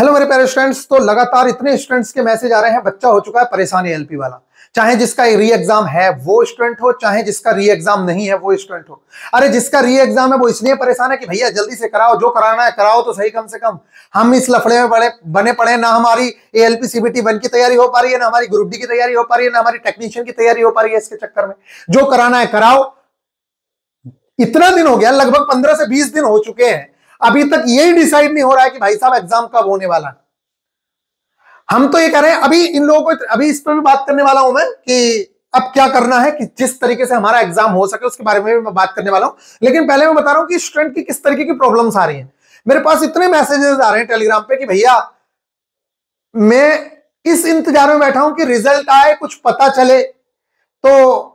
Hello मेरे प्यारे students. तो लगातार इतने स्टूडेंट्स के मैसेज आ रहे हैं, बच्चा हो चुका है परेशान एएलपी वाला। चाहे जिसका री एग्जाम है वो स्टूडेंट हो, चाहे जिसका री एग्जाम नहीं है वो स्टूडेंट हो। अरे जिसका री एग्जाम है वो इसलिए परेशान है कि भैया जल्दी से कराओ, जो कराना है कराओ तो सही। कम से कम हम इस लफड़े में बने पड़े, ना हमारी एएलपी सीबीटी 1 की तैयारी हो पा रही है, ना हमारी ग्रुप डी की तैयारी हो पा रही है, ना हमारी टेक्नीशियन की तैयारी हो पा रही है। इसके चक्कर में जो कराना है कराओ। इतना दिन हो गया, लगभग 15 से 20 दिन हो चुके हैं, अभी तक यही डिसाइड नहीं हो रहा है कि भाई साहब एग्जाम कब होने वाला है। हम तो ये कह रहे हैं, अभी इन लोगों को, अभी इस पर भी बात करने वाला हूं मैं कि अब क्या करना है कि जिस तरीके से हमारा एग्जाम हो सके उसके बारे में भी मैं बात करने वाला हूं। लेकिन पहले मैं बता रहा हूं कि स्टूडेंट की किस तरीके की प्रॉब्लम्स आ रही हैं। मेरे पास इतने मैसेजेस आ रहे हैं टेलीग्राम पे कि भैया मैं इस इंतजार में बैठा हूं कि रिजल्ट आए, कुछ पता चले, तो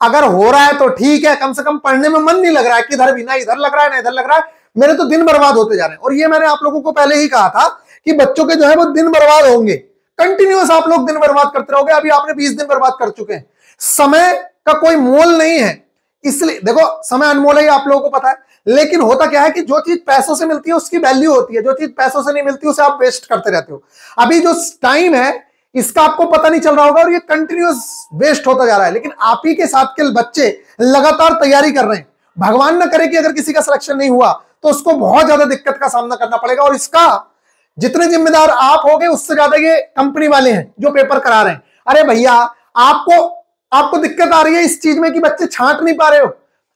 अगर हो रहा है तो ठीक है, कम से कम पढ़ने में मन नहीं लग रहा है कि इधर भी ना इधर लग रहा है ना इधर लग रहा है, मेरे तो दिन बर्बाद होते जा रहे हैं। और ये मैंने आप लोगों को पहले ही कहा था कि बच्चों के जो है वो दिन बर्बाद होंगे, कंटिन्यूअस आप लोग दिन बर्बाद करते रहोगे। अभी आपने 20 दिन बर्बाद कर चुके हैं। समय का कोई मोल नहीं है, इसलिए देखो समय अनमोल है, आप लोगों को पता है। लेकिन होता क्या है कि जो चीज पैसों से मिलती है उसकी वैल्यू होती है, जो चीज पैसों से नहीं मिलती उसे आप वेस्ट करते रहते हो। अभी जो टाइम है इसका आपको पता नहीं चल रहा होगा और ये कंटिन्यूअस वेस्ट होता जा रहा है। लेकिन आप ही के साथ के बच्चे लगातार तैयारी कर रहे हैं। भगवान ना करे कि अगर किसी का सिलेक्शन नहीं हुआ तो उसको बहुत ज्यादा दिक्कत का सामना करना पड़ेगा, और इसका जितने जिम्मेदार आप होगे उससे ज्यादा ये कंपनी वाले हैं जो पेपर करा रहे हैं। अरे भैया आपको दिक्कत आ रही है इस चीज में कि बच्चे छांट नहीं पा रहे हो।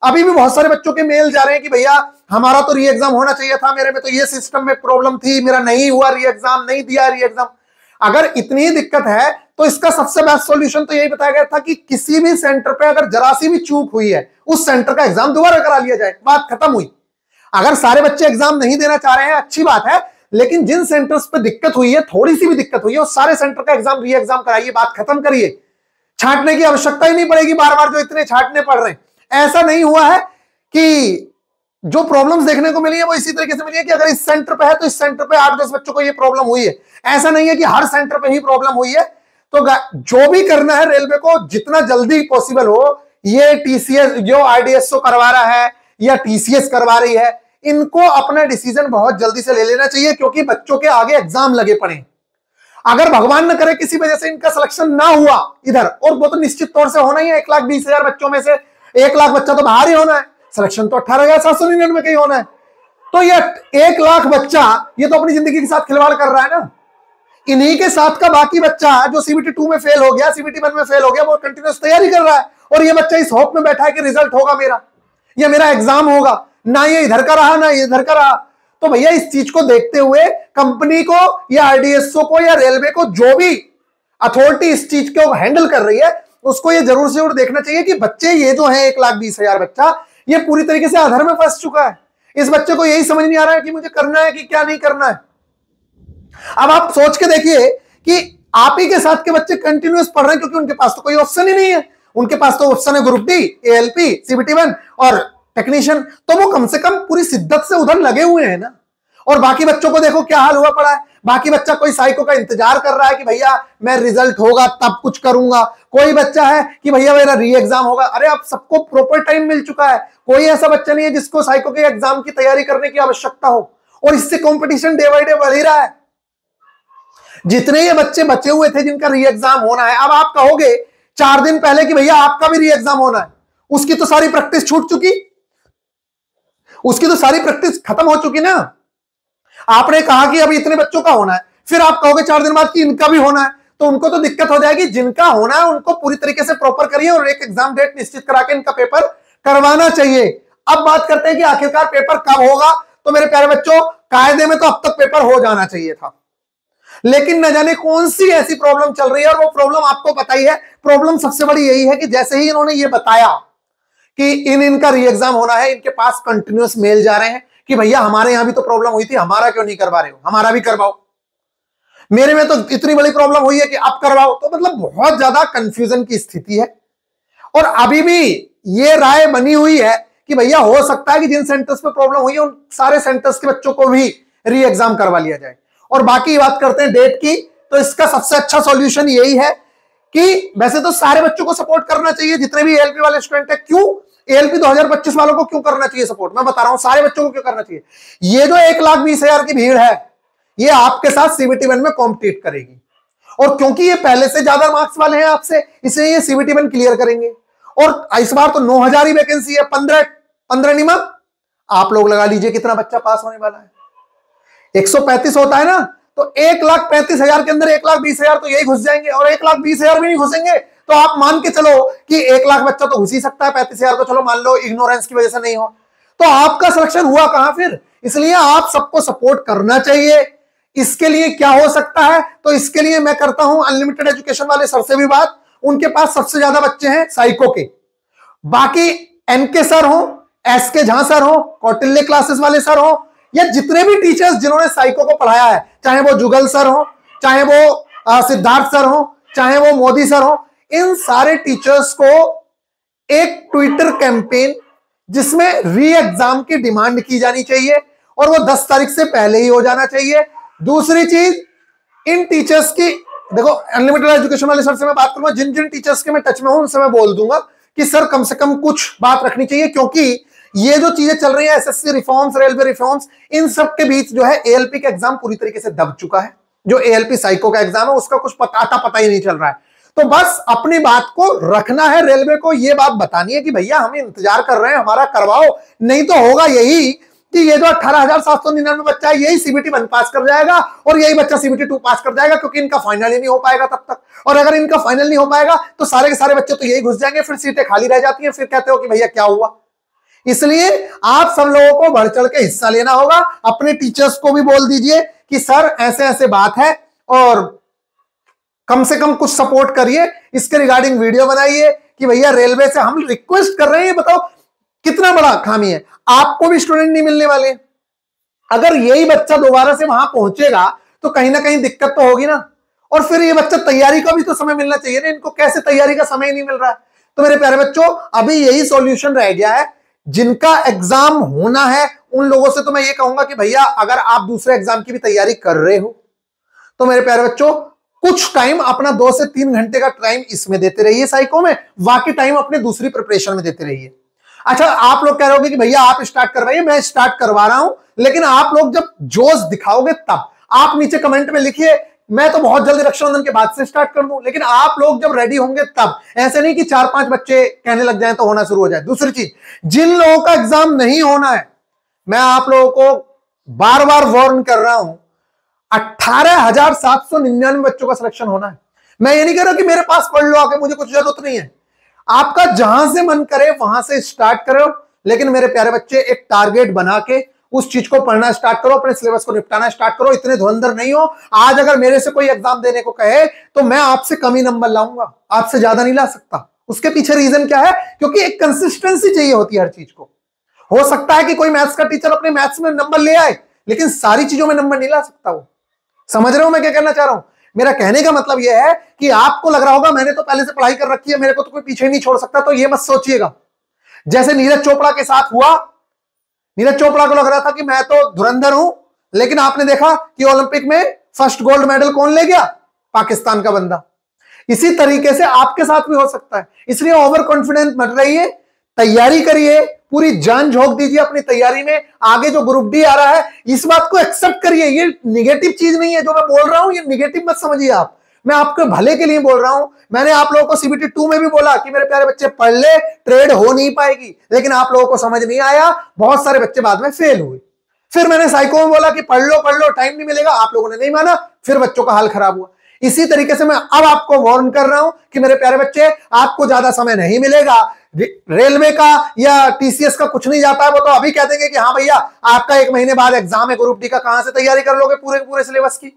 अभी भी बहुत सारे बच्चों के मेल जा रहे हैं कि भैया हमारा तो री एग्जाम होना चाहिए था, मेरे में तो ये सिस्टम में प्रॉब्लम थी, मेरा नहीं हुआ री एग्जाम, नहीं दिया री एग्जाम। अगर इतनी दिक्कत है तो इसका सबसे बेस्ट सॉल्यूशन तो यही बताया गया था कि किसी भी सेंटर पे अगर जरा सी भी चूक हुई है उस सेंटर का एग्जाम दोबारा करा लिया जाए, बात खत्म हुई। अगर सारे बच्चे एग्जाम नहीं देना चाह रहे हैं अच्छी बात है, लेकिन जिन सेंटर्स पे दिक्कत हुई है, थोड़ी सी भी दिक्कत हुई है, उस सारे सेंटर का एग्जाम री एग्जाम कराइए, बात खत्म करिए। छांटने की आवश्यकता ही नहीं पड़ेगी बार बार जो इतने छांटने पड़ रहे हैं। ऐसा नहीं हुआ है कि जो प्रॉब्लम्स देखने को मिली है वो इसी तरीके से मिली है कि अगर इस सेंटर पे है तो इस सेंटर पे 8-10 बच्चों को ये प्रॉब्लम हुई है। ऐसा नहीं है कि हर सेंटर पे ही प्रॉब्लम हुई है। तो जो भी करना है रेलवे को जितना जल्दी पॉसिबल हो, ये टीसीएस जो आरडीएसओ करवा रहा है या टीसीएस करवा रही है, इनको अपना डिसीजन बहुत जल्दी से ले लेना चाहिए, क्योंकि बच्चों के आगे एग्जाम लगे पड़े। अगर भगवान न करे किसी वजह से इनका सिलेक्शन ना हुआ इधर, और वो तो निश्चित तौर से होना ही है, 1,20,000 बच्चों में से 1 लाख बच्चा तो बाहर ही होना है, सिलेक्शन तो 18,799 का ही होना है। तो ये 1 लाख बच्चा ये तो अपनी जिंदगी के साथ खिलवाड़ कर रहा है ना। इन्हीं के साथ का बाकी बच्चा जो सीबीटी 2 में फेल हो गया, सीबीटी 1 में फेल हो गया, वो कंटिन्यूस तैयारी कर रहा है, और ये बच्चा इस होप में बैठा है कि रिजल्ट होगा मेरा, या मेरा एग्जाम होगा। ना ये इधर का रहा ना ये इधर का रहा। तो भैया इस चीज को देखते हुए कंपनी को या आरडीएसओ को या रेलवे को, जो भी अथॉरिटी इस चीज को हैंडल कर रही है, उसको ये जरूर से जरूर देखना चाहिए कि बच्चे ये जो है 1,20,000 बच्चा, ये पूरी तरीके से अधर में फंस चुका है। इस बच्चे को यही समझ नहीं आ रहा है कि मुझे करना है कि क्या नहीं करना है। अब आप सोच के देखिए कि आप ही के साथ के बच्चे कंटिन्यूअस पढ़ रहे हैं, क्योंकि उनके पास तो कोई ऑप्शन ही नहीं है। उनके पास तो ऑप्शन है ग्रुप डी, एएलपी, सीबीटी 1 और टेक्नीशियन, तो वो कम से कम पूरी शिद्दत से उधर लगे हुए हैं ना। और बाकी बच्चों को देखो क्या हाल हुआ पड़ा है। बाकी बच्चा कोई साइको का इंतजार कर रहा है कि भैया मैं रिजल्ट होगा तब कुछ करूंगा। कोई बच्चा है कि भैया मेरा री एग्जाम होगा। अरे आप सबको प्रॉपर टाइम मिल चुका है, कोई ऐसा बच्चा नहीं है जिसको साइको के एग्जाम की तैयारी करने की आवश्यकता हो। और इससे कंपटीशन डे बाय डे बढ़ ही रहा है। जितने ये बच्चे बचे हुए थे जिनका री एग्जाम होना है, अब आप कहोगे 4 दिन पहले कि भैया आपका भी री एग्जाम होना है, उसकी तो सारी प्रैक्टिस छूट चुकी, उसकी तो सारी प्रैक्टिस खत्म हो चुकी ना। आपने कहा कि अभी इतने बच्चों का होना है, फिर आप कहोगे 4 दिन बाद कि इनका भी होना है, तो उनको तो दिक्कत हो जाएगी। जिनका होना है उनको पूरी तरीके से प्रॉपर करिए और एक एग्जाम डेट निश्चित करा के इनका पेपर करवाना चाहिए। अब बात करते हैं कि आखिरकार पेपर कब होगा। तो मेरे प्यारे बच्चों, कायदे में तो अब तक पेपर हो जाना चाहिए था, लेकिन न जाने कौन सी ऐसी प्रॉब्लम चल रही है। और वो प्रॉब्लम आपको पता ही है। प्रॉब्लम सबसे बड़ी यही है कि जैसे ही इन्होंने ये बताया कि इनका री एग्जाम होना है, इनके पास कंटिन्यूअस मेल जा रहे हैं कि भैया हमारे यहां भी तो प्रॉब्लम हुई थी, हमारा क्यों नहीं करवा रहे हो, हमारा भी करवाओ, मेरे में तो इतनी बड़ी प्रॉब्लम हुई है कि अब करवाओ। तो मतलब बहुत ज्यादा कंफ्यूजन की स्थिति है। और अभी भी ये राय बनी हुई है कि भैया हो सकता है कि जिन सेंटर्स पे प्रॉब्लम हुई है उन सारे सेंटर्स के बच्चों को भी री एग्जाम करवा लिया जाए। और बाकी बात करते हैं डेट की, तो इसका सबसे अच्छा सॉल्यूशन यही है कि वैसे तो सारे बच्चों को सपोर्ट करना चाहिए, जितने भी एएलपी वाले स्टूडेंट है। क्यों एएलपी 2025 वालों को क्यों करना चाहिए सपोर्ट, मैं बता रहा हूं सारे बच्चों को क्यों करना चाहिए। ये जो 1,20,000 की भीड़ है, ये आपके साथ सीबीटी 1 में कॉम्पिटिट करेगी। और क्योंकि ये पहले से ज्यादा मार्क्स वाले हैं आपसे, इसलिए ये सीबीटी 1 क्लियर करेंगे। और इस बार तो 9,000 ही वैकेंसी है, 15 नियम आप लोग लगा लीजिए कितना बच्चा पास होने वाला है। 135 होता है ना, तो 1,35,000 के अंदर 1,20,000 तो यही घुस जाएंगे, और 1,20,000 भी नहीं घुसेंगे तो आप मान के चलो कि 1,00,000 बच्चा तो घुस ही सकता है। 35,000 को चलो मान लो इग्नोरेंस की वजह से नहीं हो, तो आपका सिलेक्शन हुआ कहां फिर। इसलिए आप सबको सपोर्ट करना चाहिए। इसके लिए क्या हो सकता है, तो इसके लिए मैं करता हूं अनलिमिटेड एजुकेशन वाले सर से भी बात। उनके पास सबसे ज्यादा बच्चे हैं साइको के, बाकी एनके सर हो, एसके झा सर हो, कौटिल्य क्लासेस वाले सर हो, या जितने भी टीचर्स जिन्होंने साइको को पढ़ाया है, चाहे वो जुगल सर हो, चाहे वो सिद्धार्थ सर हो, चाहे वो मोदी सर हो, इन सारे टीचर्स को एक ट्विटर कैंपेन जिसमें री एग्जाम की डिमांड की जानी चाहिए, और वो 10 तारीख से पहले ही हो जाना चाहिए। दूसरी चीज, इन टीचर्स की देखो, अनलिमिटेड एजुकेशन वाले सर से मैं बात करूंगा, जिन जिन टीचर्स के मैं टच में हूं उनसे मैं बोल दूंगा कि सर कम से कम कुछ बात रखनी चाहिए, क्योंकि ये जो चीजें चल रही है एसएससी रिफॉर्म्स, रेलवे रिफॉर्म्स, इन सब के बीच जो है एएलपी का एग्जाम पूरी तरीके से दब चुका है। जो एएलपी साइको का एग्जाम है उसका कुछ पता ही नहीं चल रहा है। तो बस अपनी बात को रखना है, रेलवे को ये बात बतानी है कि भैया हम इंतजार कर रहे हैं, हमारा करवाओ, नहीं तो होगा यही कि ये जो 18,799 बच्चा है यही सीबीटी 1 पास कर जाएगा और यही बच्चा सीबीटी 2 पास कर जाएगा, क्योंकि इनका फाइनल ही नहीं हो पाएगा तब तक। और अगर इनका फाइनल नहीं हो पाएगा तो सारे के सारे बच्चे तो यही घुस जाएंगे, फिर सीटें खाली रह जाती हैं, फिर कहते हो कि भैया क्या हुआ। इसलिए आप सब लोगों को बढ़ चढ़ के हिस्सा लेना होगा। अपने टीचर्स को भी बोल दीजिए कि सर ऐसे ऐसे बात है और कम से कम कुछ सपोर्ट करिए, इसके रिगार्डिंग वीडियो बनाइए कि भैया रेलवे से हम रिक्वेस्ट कर रहे हैं, ये बताओ कितना बड़ा खामी है। आपको भी स्टूडेंट नहीं मिलने वाले, अगर यही बच्चा दोबारा से वहां पहुंचेगा तो कहीं ना कहीं दिक्कत तो होगी ना। और फिर ये बच्चा तैयारी का भी तो समय मिलना चाहिए ना, इनको कैसे तैयारी का समय ही नहीं मिल रहा है। तो मेरे प्यारे बच्चों, अभी यही सॉल्यूशन रह गया है। जिनका एग्जाम होना है उन लोगों से तो मैं ये कहूंगा कि भैया अगर आप दूसरे एग्जाम की भी तैयारी कर रहे हो तो मेरे प्यारे बच्चों कुछ टाइम अपना 2 से 3 घंटे का टाइम इसमें देते रहिए साइको में, बाकी टाइम अपने दूसरी प्रिपरेशन में देते रहिए। अच्छा, आप लोग कह रहे होगे कि भैया आप स्टार्ट करवाइए, मैं स्टार्ट करवा रहा हूं, लेकिन आप लोग जब जोश दिखाओगे तब। आप नीचे कमेंट में लिखिए मैं तो बहुत जल्दी रक्षाबंधन के बाद से स्टार्ट कर दूं, लेकिन आप लोग जब रेडी होंगे तब। ऐसे नहीं कि 4-5 बच्चे कहने लग जाएं तो होना शुरू हो जाए। दूसरी चीज, जिन लोगों का एग्जाम नहीं होना है, मैं आप लोगों को बार बार वार्न कर रहा हूं, 18,799 बच्चों का सिलेक्शन होना है। मैं ये नहीं कह रहा कि मेरे पास पढ़ लो आके, मुझे कुछ जरूरत नहीं है। आपका जहां से मन करे वहां से स्टार्ट करो, लेकिन मेरे प्यारे बच्चे एक टारगेट बना के उस चीज को पढ़ना स्टार्ट करो, अपने सिलेबस को निपटाना स्टार्ट करो। इतने धुरंधर नहीं हो। आज अगर मेरे से कोई एग्जाम देने को कहे तो मैं आपसे कम ही नंबर लाऊंगा, आपसे ज्यादा नहीं ला सकता। उसके पीछे रीजन क्या है? क्योंकि एक कंसिस्टेंसी चाहिए होती है हर चीज को। हो सकता है कि कोई मैथ्स का टीचर अपने मैथ्स में नंबर ले आए, लेकिन सारी चीजों में नंबर नहीं ला सकता वो। समझ रहे हो मैं क्या कहना चाह रहा हूं? मेरा कहने का मतलब यह है कि आपको लग रहा होगा मैंने तो पहले से पढ़ाई कर रखी है, मेरे को तो कोई पीछे नहीं छोड़ सकता, तो ये मत सोचिएगा। जैसे नीरज चोपड़ा के साथ हुआ, नीरज चोपड़ा को लग रहा था कि मैं तो धुरंधर हूं, लेकिन आपने देखा कि ओलंपिक में फर्स्ट गोल्ड मेडल कौन ले गया? पाकिस्तान का बंदा। इसी तरीके से आपके साथ भी हो सकता है। इसलिए ओवर कॉन्फिडेंस मत रहिए, तैयारी करिए, पूरी जान झोंक दीजिए अपनी तैयारी में। आगे जो ग्रुप डी आ रहा है इस बात को एक्सेप्ट करिए, ये निगेटिव चीज नहीं है जो मैं बोल रहा हूं, ये निगेटिव मत समझिए आप। मैं आपके भले के लिए बोल रहा हूं। मैंने आप लोगों को सीबीटी 2 में भी बोला कि मेरे प्यारे बच्चे पढ़ ले, ट्रेड हो नहीं पाएगी, लेकिन आप लोगों को समझ नहीं आया, बहुत सारे बच्चे बाद में फेल हुए। फिर मैंने साइको में बोला कि पढ़ लो टाइम नहीं मिलेगा, आप लोगों ने नहीं माना, फिर बच्चों का हाल खराब हुआ। इसी तरीके से मैं अब आपको वार्न कर रहा हूं कि मेरे प्यारे बच्चे आपको ज्यादा समय नहीं मिलेगा। रेलवे का या टीसीएस का कुछ नहीं जाता है, वो तो अभी कह देंगे कि हाँ भैया आपका 1 महीने बाद एग्जाम है, ग्रुप डी का कहां से तैयारी कर लोगे पूरे सिलेबस की।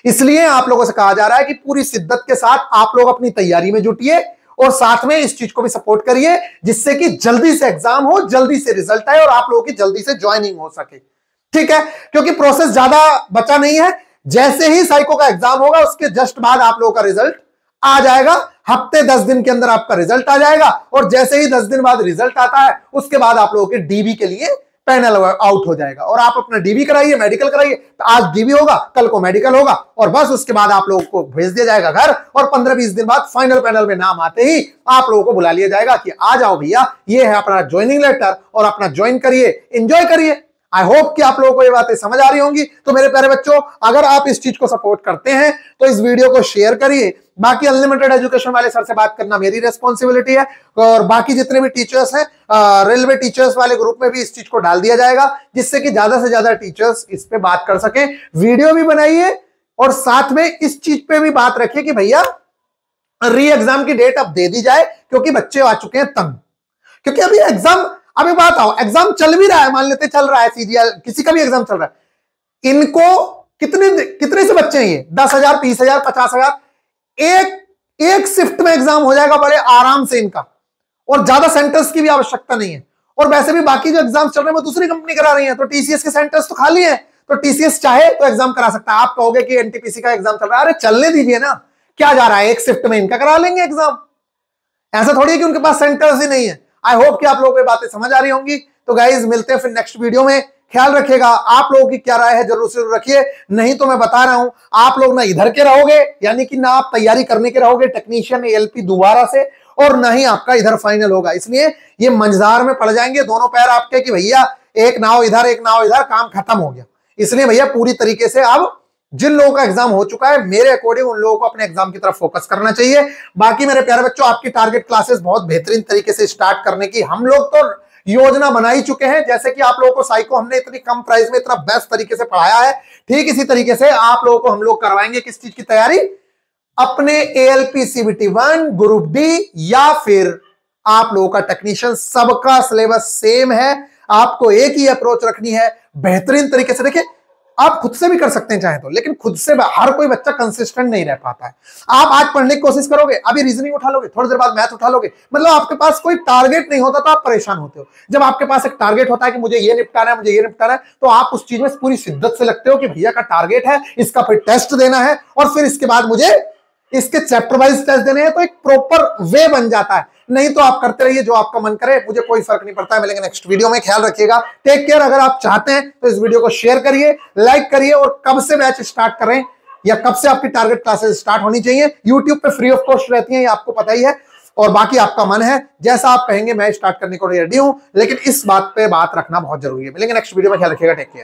इसलिए आप लोगों से कहा जा रहा है कि पूरी शिद्दत के साथ आप लोग अपनी तैयारी में जुटिए और साथ में इस चीज को भी सपोर्ट करिए, जिससे कि जल्दी से एग्जाम हो, जल्दी से रिजल्ट आए और आप लोगों की जल्दी से ज्वाइनिंग हो सके। ठीक है, क्योंकि प्रोसेस ज्यादा बचा नहीं है। जैसे ही साइको का एग्जाम होगा उसके जस्ट बाद आप लोगों का रिजल्ट आ जाएगा। हफ्ते 10 दिन के अंदर आपका रिजल्ट आ जाएगा, और जैसे ही 10 दिन बाद रिजल्ट आता है उसके बाद आप लोगों के डीबी के लिए पैनल आउट हो जाएगा, और आप अपना डीबी कराइए, मेडिकल कराइए। तो आज डीबी होगा, कल को मेडिकल होगा, और बस उसके बाद आप लोगों को भेज दिया जाएगा घर, और 15-20 दिन बाद फाइनल पैनल में नाम आते ही आप लोगों को बुला लिया जाएगा कि आ जाओ भैया, ये है अपना ज्वाइनिंग लेटर, और अपना ज्वाइन करिए, एंजॉय करिए। आई होप कि आप लोगों को ये बातें समझ आ रही होंगी। तो मेरे प्यारे बच्चों, अगर आप इस चीज को सपोर्ट करते हैं तो इस वीडियो को शेयर करिए। बाकी अनलिमिटेड एजुकेशन वाले सर से बात करना मेरी रेस्पॉन्सिबिलिटी है, और बाकी जितने भी टीचर्स हैं रेलवे टीचर्स वाले ग्रुप में भी इस चीज को डाल दिया जाएगा, जिससे कि ज्यादा से ज्यादा टीचर्स इस पे बात कर सकें। वीडियो भी बनाइए और साथ में इस चीज पे भी बात रखिए कि भैया री एग्जाम की डेट अब दे दी जाए, क्योंकि बच्चे आ चुके हैं तंग। क्योंकि अभी एग्जाम, अभी बात आओ, एग्जाम चल भी रहा है, मान लेते चल रहा है सीजीएल, किसी का भी एग्जाम चल रहा है, इनको कितने से बच्चे हैं ये, 10,000, 20,000, 50,000, एक शिफ्ट में एग्जाम हो जाएगा बड़े आराम से इनका, और ज्यादा सेंटर्स की भी आवश्यकता नहीं है। और वैसे भी बाकी जो एग्जाम चल रहे हैं वो दूसरी कंपनी करा रही है, तो टीसीएस के सेंटर्स तो खाली है, तो टीसीएस चाहे तो एग्जाम करा सकता है। आप कहोगे कि एनटीपीसी का एग्जाम चल रहा है, अरे चलने दीजिए ना, क्या जा रहा है, एक शिफ्ट में इनका करा लेंगे एग्जाम। ऐसा थोड़ी है कि उनके पास सेंटर्स ही नहीं है। आई होप कि आप लोगों को ये बातें समझ आ रही होंगी। तो गाइज मिलते हैं फिर नेक्स्ट वीडियो में। ख्याल रखिएगा, आप लोगों की क्या राय है जरूर से जरूर रखिए, नहीं तो मैं बता रहा हूं आप लोग ना इधर के रहोगे, यानी कि ना आप तैयारी करने के रहोगे टेक्नीशियन एएलपी दोबारा से, और ना ही आपका इधर फाइनल होगा। इसलिए ये मंझधार में पड़ जाएंगे दोनों पैर आपके कि भैया एक नाव इधर एक नाव इधर, काम खत्म हो गया। इसलिए भैया पूरी तरीके से अब जिन लोगों का एग्जाम हो चुका है, मेरे अकॉर्डिंग उन लोगों को अपने एग्जाम की तरफ फोकस करना चाहिए। बाकी मेरे प्यारे बच्चों, आपकी टारगेट क्लासेस बहुत बेहतरीन तरीके से स्टार्ट करने की हम लोग तो योजना बना ही चुके हैं। जैसे कि आप लोगों को साइको हमने इतनी कम प्राइस में इतना बेस्ट तरीके से पढ़ाया है, ठीक इसी तरीके से आप लोगों को हम लोग करवाएंगे किस चीज की तैयारी, अपने एएलपी सीबीटी 1 ग्रुप डी, या फिर आप लोगों का टेक्नीशियन, सबका सिलेबस सेम है। आपको एक ही अप्रोच रखनी है बेहतरीन तरीके से। देखिए, आप खुद से भी कर सकते हैं चाहे तो, लेकिन खुद से हर कोई बच्चा कंसिस्टेंट नहीं रह पाता है। आप आज पढ़ने की कोशिश करोगे, अभी रीजनिंग उठा लोगे, थोड़ी देर बाद मैथ उठा लोगे, मतलब आपके पास कोई टारगेट नहीं होता तो आप परेशान होते हो। जब आपके पास एक टारगेट होता है कि मुझे ये निपटाना है, मुझे ये निपटाना है, तो आप उस चीज में पूरी शिद्दत से लगते हो कि भैया का टारगेट है, इसका फिर टेस्ट देना है, और फिर इसके बाद मुझे इसके चैप्टर वाइज टेस्ट देने हैं, तो एक प्रॉपर वे बन जाता है। नहीं तो आप करते रहिए जो आपका मन करे, मुझे कोई फर्क नहीं पड़ता है। मिलेंगे नेक्स्ट वीडियो में, ख्याल रखिएगा, टेक केयर। अगर आप चाहते हैं तो इस वीडियो को शेयर करिए, लाइक करिए, और कब से बैच स्टार्ट कर रहे हैं या कब से आपकी टारगेट क्लासेस स्टार्ट होनी चाहिए, यूट्यूब पे फ्री ऑफ कॉस्ट रहती है, ये आपको पता ही है। और बाकी आपका मन है, जैसा आप कहेंगे मैं स्टार्ट करने को रेडी हूं, लेकिन इस बात पे बात रखना बहुत जरूरी है। मिलेंगे नेक्स्ट वीडियो में, ख्याल रखिएगा, टेक केयर।